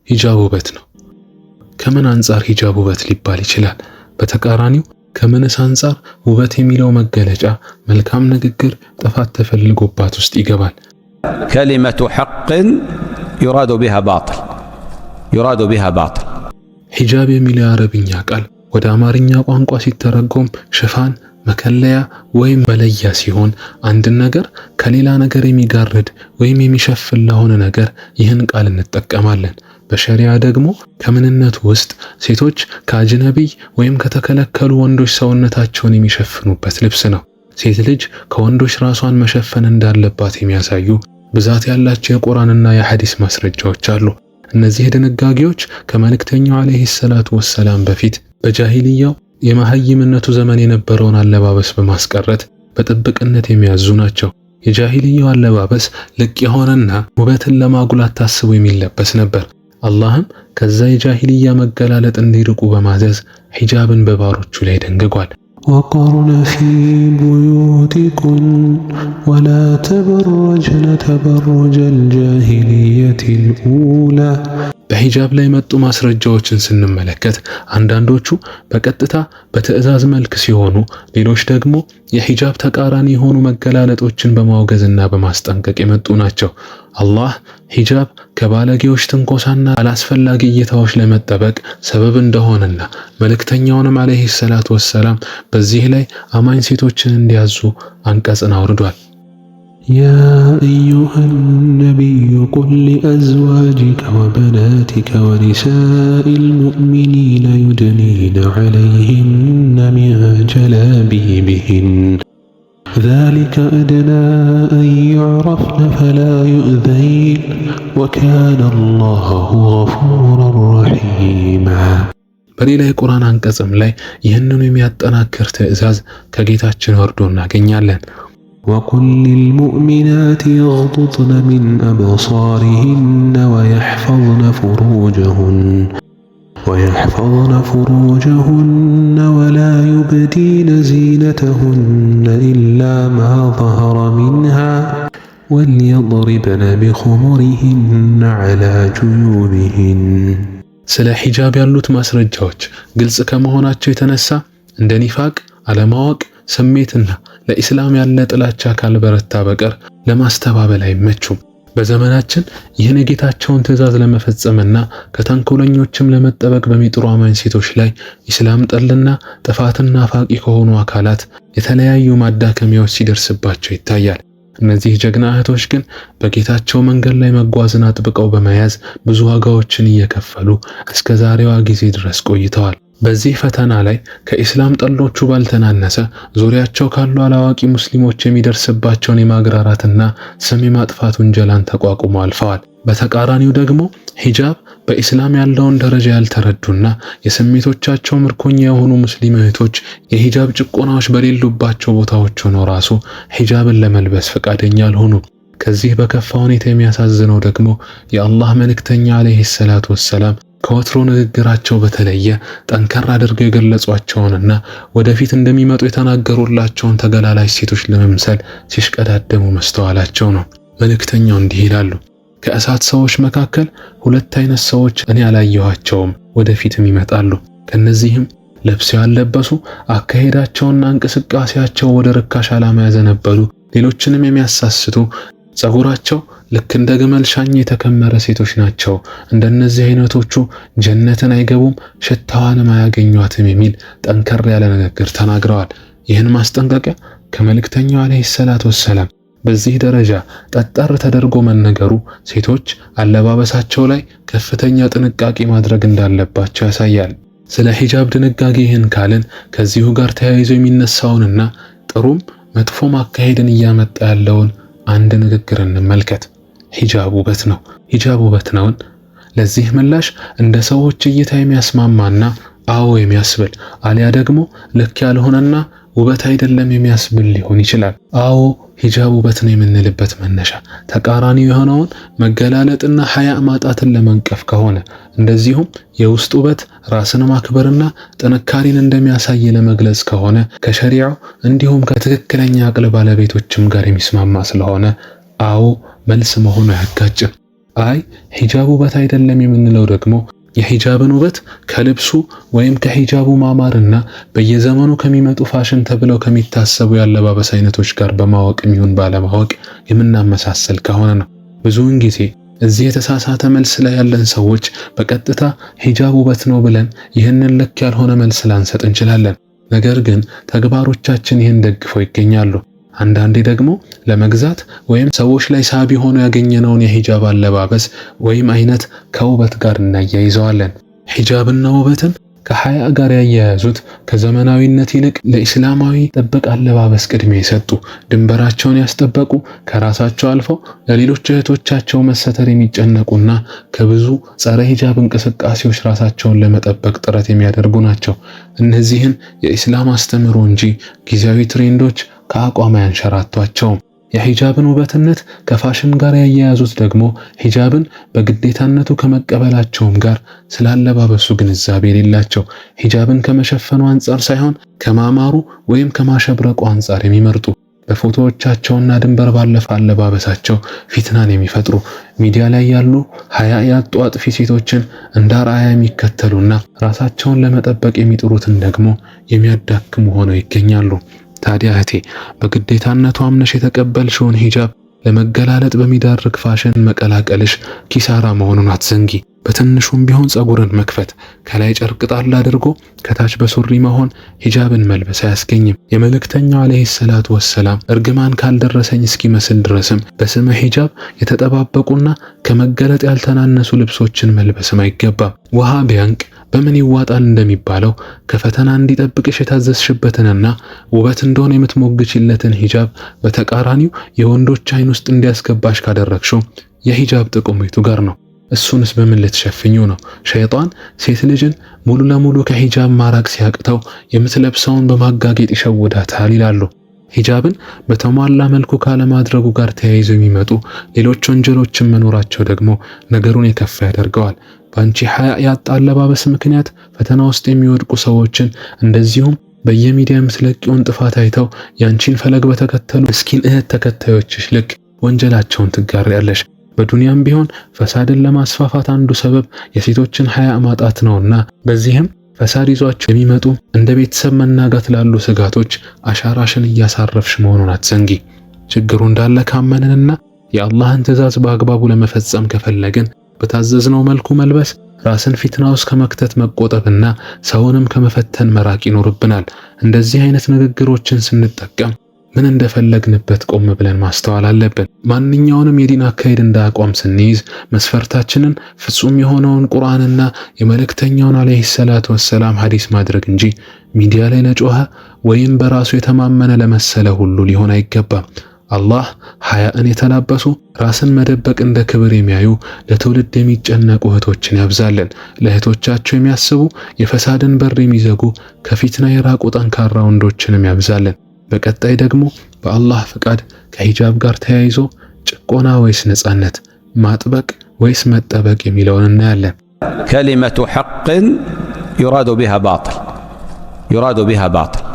ሂጃብ ውበት ነው። ከምን አንጻር ሂጃብ ውበት ሊባል ይችላል? በተቃራኒው ከምንስ አንጻር ውበት የሚለው መገለጫ መልካም ንግግር ጥፋት ተፈልጎባት ውስጥ ይገባል? ከሊመቱ ሐቅን ዩራዱ ቢሃ ባጥል። ሂጃብ የሚለው የአረብኛ ቃል ወደ አማርኛ ቋንቋ ሲተረጎም ሽፋን፣ መከለያ ወይም መለያ ሲሆን አንድን ነገር ከሌላ ነገር የሚጋርድ ወይም የሚሸፍን ለሆነ ነገር ይህን ቃል እንጠቀማለን። በሸሪዓ ደግሞ ከምንነቱ ውስጥ ሴቶች ከአጅነቢይ ወይም ከተከለከሉ ወንዶች ሰውነታቸውን የሚሸፍኑበት ልብስ ነው። ሴት ልጅ ከወንዶች ራሷን መሸፈን እንዳለባት የሚያሳዩ ብዛት ያላቸው የቁርአንና የሐዲስ ማስረጃዎች አሉ። እነዚህ ድንጋጌዎች ከመልእክተኛው አለይሂ ሰላቱ ወሰላም በፊት በጃሂልያው የመሐይምነቱ ዘመን የነበረውን አለባበስ በማስቀረት በጥብቅነት የሚያዙ ናቸው። የጃሂልያው አለባበስ ልቅ የሆነና ውበትን ለማጉላት ታስቦ የሚለበስ ነበር። አላህም ከዛ የጃሂልያ መገላለጥ እንዲርቁ በማዘዝ ሂጃብን በባሮቹ ላይ ደንግጓል። ወቀርነ ፊ ቡዩቲኩን ወላ ተበረጅነ ተበሩጀል ጃሂልየቲል ኡላ። በሂጃብ ላይ መጡ ማስረጃዎችን ስንመለከት አንዳንዶቹ በቀጥታ በትዕዛዝ መልክ ሲሆኑ፣ ሌሎች ደግሞ የሂጃብ ተቃራኒ የሆኑ መገላለጦችን በማውገዝና በማስጠንቀቅ የመጡ ናቸው። አላህ ሂጃብ ከባለጌዎች ትንኮሳና አላስፈላጊ እይታዎች ለመጠበቅ ሰበብ እንደሆነና መልእክተኛውንም አለይሂ ሰላቱ ወሰላም በዚህ ላይ አማኝ ሴቶችን እንዲያዙ አንቀጽን አውርዷል። يا أيها النبي قل لأزواجك وبناتك ونساء المؤمنين يدنين عليهن من جلابيبهن ذلك أدنى أن يعرفن فلا يؤذين وكان الله غفورا رحيما። በሌላ የቁርአን አንቀጽም ላይ ይህንኑ የሚያጠናክር ትዕዛዝ ከጌታችን ወርዶ እናገኛለን። وقل للمؤمنات يغضضن من أبصارهن ويحفظن فروجهن ولا يبدين زينتهن إلا ما ظهر منها وليضربن بخمرهن على جيوبهن። ስለ ሂጃብ ያሉት ማስረጃዎች ግልጽ ከመሆናቸው የተነሳ እንደ ኒፋቅ፣ አለማወቅ፣ ስሜትና ለኢስላም ያለ ጥላቻ ካልበረታ በቀር ለማስተባበል አይመቹም። በዘመናችን ይህን የጌታቸውን ትዕዛዝ ለመፈጸምና ከተንኮለኞችም ለመጠበቅ በሚጥሩ አማኝ ሴቶች ላይ ኢስላም ጠልና ጥፋትና ናፋቂ ከሆኑ አካላት የተለያዩ ማዳከሚያዎች ሲደርስባቸው ይታያል። እነዚህ ጀግና እህቶች ግን በጌታቸው መንገድ ላይ መጓዝን አጥብቀው በመያዝ ብዙ ዋጋዎችን እየከፈሉ እስከ ዛሬዋ ጊዜ ድረስ ቆይተዋል። በዚህ ፈተና ላይ ከኢስላም ጠሎቹ ባልተናነሰ ዙሪያቸው ካሉ አላዋቂ ሙስሊሞች የሚደርስባቸውን የማግራራትና ስም የማጥፋት ውንጀላን ተቋቁመው አልፈዋል። በተቃራኒው ደግሞ ሂጃብ በኢስላም ያለውን ደረጃ ያልተረዱና የስሜቶቻቸው ምርኮኛ የሆኑ ሙስሊም እህቶች የሂጃብ ጭቆናዎች በሌሉባቸው ቦታዎች ሆነው ራሱ ሂጃብን ለመልበስ ፈቃደኛ አልሆኑም። ከዚህ በከፋ ሁኔታ የሚያሳዝነው ደግሞ የአላህ መልእክተኛ አለይሂ ሰላቱ ወሰላም ከወትሮ ንግግራቸው በተለየ ጠንከር አድርገው የገለጿቸውንና ወደፊት እንደሚመጡ የተናገሩላቸውን ተገላላጭ ሴቶች ለመምሰል ሲሽቀዳደሙ መስተዋላቸው ነው። መልእክተኛው እንዲህ ይላሉ: ከእሳት ሰዎች መካከል ሁለት አይነት ሰዎች እኔ አላየኋቸውም፣ ወደፊትም ይመጣሉ። ከነዚህም ለብሰው ያልለበሱ፣ አካሄዳቸውና እንቅስቃሴያቸው ወደ ርካሽ ዓላማ ያዘነበሉ፣ ሌሎችንም የሚያሳስቱ፣ ጸጉራቸው ልክ እንደ ግመል ሻኝ የተከመረ ሴቶች ናቸው። እንደነዚህ አይነቶቹ ጀነትን አይገቡም፣ ሽታዋንም አያገኟትም የሚል ጠንከር ያለ ንግግር ተናግረዋል። ይህን ማስጠንቀቂያ ከመልእክተኛው አለይሂ ሰላቱ ወሰላም በዚህ ደረጃ ጠጠር ተደርጎ መነገሩ ሴቶች አለባበሳቸው ላይ ከፍተኛ ጥንቃቄ ማድረግ እንዳለባቸው ያሳያል። ስለ ሂጃብ ድንጋጌ ይህን ካልን ከዚሁ ጋር ተያይዞ የሚነሳውንና ጥሩም መጥፎም አካሄድን እያመጣ ያለውን አንድ ንግግር እንመልከት። ሂጃብ ውበት ነው። ሂጃብ ውበት ነውን? ለዚህ ምላሽ እንደ ሰዎች እይታ የሚያስማማና አዎ የሚያስብል አሊያ ደግሞ ልክ ያልሆነና ውበት አይደለም የሚያስብል ሊሆን ይችላል። አዎ ሂጃብ ውበት ነው የምንልበት መነሻ ተቃራኒው የሆነውን መገላለጥና ሐያ ማጣትን ለመንቀፍ ከሆነ፣ እንደዚሁም የውስጥ ውበት ራስን ማክበርና ጥንካሬን እንደሚያሳይ ለመግለጽ ከሆነ ከሸሪዓው እንዲሁም ከትክክለኛ አቅል ባለቤቶችም ጋር የሚስማማ ስለሆነ አዎ መልስ መሆኑ አያጋጭም። አይ ሂጃብ ውበት አይደለም የምንለው ደግሞ የሂጃብን ውበት ከልብሱ ወይም ከሂጃቡ ማማርና በየዘመኑ ከሚመጡ ፋሽን ተብለው ከሚታሰቡ የአለባበስ አይነቶች ጋር በማወቅ ይሁን ባለማወቅ የምናመሳሰል ከሆነ ነው። ብዙውን ጊዜ እዚህ የተሳሳተ መልስ ላይ ያለን ሰዎች በቀጥታ ሂጃብ ውበት ነው ብለን ይህንን ልክ ያልሆነ መልስ ላንሰጥ እንችላለን። ነገር ግን ተግባሮቻችን ይህን ደግፈው ይገኛሉ። አንዳንዴ ደግሞ ለመግዛት ወይም ሰዎች ላይ ሳቢ ሆኖ ያገኘነውን የሂጃብ አለባበስ ወይም አይነት ከውበት ጋር እናያይዘዋለን። ሂጃብና ውበትን ከሐያ ጋር ያያያዙት ከዘመናዊነት ይልቅ ለኢስላማዊ ጥብቅ አለባበስ ቅድሚያ የሰጡ ድንበራቸውን ያስጠበቁ ከራሳቸው አልፈው ለሌሎች እህቶቻቸው መሰተር የሚጨነቁና ከብዙ ጸረ ሂጃብ እንቅስቃሴዎች ራሳቸውን ለመጠበቅ ጥረት የሚያደርጉ ናቸው። እነዚህን የኢስላም አስተምህሮ እንጂ ጊዜያዊ ትሬንዶች ከአቋም አያንሸራቷቸውም። የሂጃብን ውበትነት ከፋሽን ጋር ያያያዙት ደግሞ ሂጃብን በግዴታነቱ ከመቀበላቸውም ጋር ስላለባበሱ ግንዛቤ የሌላቸው ሂጃብን ከመሸፈኑ አንጻር ሳይሆን ከማማሩ ወይም ከማሸብረቁ አንጻር የሚመርጡ በፎቶዎቻቸውና ድንበር ባለፈ አለባበሳቸው ፊትናን የሚፈጥሩ ሚዲያ ላይ ያሉ ሀያ ያጡ አጥፊ ሴቶችን እንደ አርአያ የሚከተሉና ራሳቸውን ለመጠበቅ የሚጥሩትን ደግሞ የሚያዳክሙ ሆነው ይገኛሉ። ታዲያ እህቴ በግዴታነቱ አምነሽ የተቀበልሽውን ሂጃብ ለመገላለጥ በሚዳርግ ፋሽን መቀላቀልሽ ኪሳራ መሆኑን አትዘንጊ። በትንሹም ቢሆን ጸጉርን መክፈት፣ ከላይ ጨርቅ ጣል አድርጎ ከታች በሱሪ መሆን ሂጃብን መልበስ አያስገኝም። የመልእክተኛው አለይሂ ሰላቱ ወሰላም እርግማን ካልደረሰኝ እስኪመስል ድረስም በስመ ሂጃብ የተጠባበቁና ከመገለጥ ያልተናነሱ ልብሶችን መልበስም አይገባም። ውሃ ቢያንቅ በምን ይዋጣል እንደሚባለው ከፈተና እንዲጠብቅሽ የታዘዝሽበትንና ውበት እንደሆነ የምትሞግችለትን ሂጃብ በተቃራኒው የወንዶች አይን ውስጥ እንዲያስገባሽ ካደረግሽው የሂጃብ ጥቅሙ የቱ ጋር ነው? እሱንስ በምን ልትሸፍኙ ነው? ሸይጣን ሴት ልጅን ሙሉ ለሙሉ ከሂጃብ ማራቅ ሲያቅተው የምትለብሰውን በማጋጌጥ ይሸውዳታል ይላሉ። ሂጃብን በተሟላ መልኩ ካለማድረጉ ጋር ተያይዘው የሚመጡ ሌሎች ወንጀሎችን መኖራቸው ደግሞ ነገሩን የከፋ ያደርገዋል። በአንቺ ሐያ ያጣ አለባበስ ምክንያት ፈተና ውስጥ የሚወድቁ ሰዎችን እንደዚሁም በየሚዲያ ምስለቂውን ጥፋት አይተው ያንቺን ፈለግ በተከተሉ ምስኪን እህት ተከታዮችሽ ልክ ወንጀላቸውን ትጋሪያለሽ። በዱንያም ቢሆን ፈሳድን ለማስፋፋት አንዱ ሰበብ የሴቶችን ሐያ ማጣት ነውና በዚህም ፈሳድ ይዟቸው የሚመጡ እንደ ቤተሰብ መናጋት ላሉ ስጋቶች አሻራሽን እያሳረፍሽ መሆኑን አትዘንጊ። ችግሩ እንዳለ ካመንንና የአላህን ትዕዛዝ በአግባቡ ለመፈጸም ከፈለግን በታዘዝነው መልኩ መልበስ፣ ራስን ፊትና ውስጥ ከመክተት መቆጠብና ሰውንም ከመፈተን መራቅ ይኖርብናል። እንደዚህ አይነት ንግግሮችን ስንጠቀም ምን እንደፈለግንበት ቆም ብለን ማስተዋል አለብን። ማንኛውንም የዲን አካሄድ እንደ አቋም ስንይዝ መስፈርታችንን ፍጹም የሆነውን ቁርአንና የመልእክተኛውን አለይሂ ሰላቱ ወሰላም ሐዲስ ማድረግ እንጂ ሚዲያ ላይ ለጮኸ ወይም በራሱ የተማመነ ለመሰለ ሁሉ ሊሆን አይገባም። አላህ ሐያእን የተላበሱ ራስን መደበቅ እንደ ክብር የሚያዩ ለትውልድ የሚጨነቁ እህቶችን ያብዛልን። ለእህቶቻቸው የሚያስቡ የፈሳድን በር የሚዘጉ ከፊትና የራቁ ጠንካራ ወንዶችንም ያብዛልን። በቀጣይ ደግሞ በአላህ ፍቃድ ከሂጃብ ጋር ተያይዞ ጭቆና ወይስ ነጻነት፣ ማጥበቅ ወይስ መጠበቅ የሚለውን እናያለን። ከሊመቱ ሐቅን ዩራዱ ቢሃ ባጢል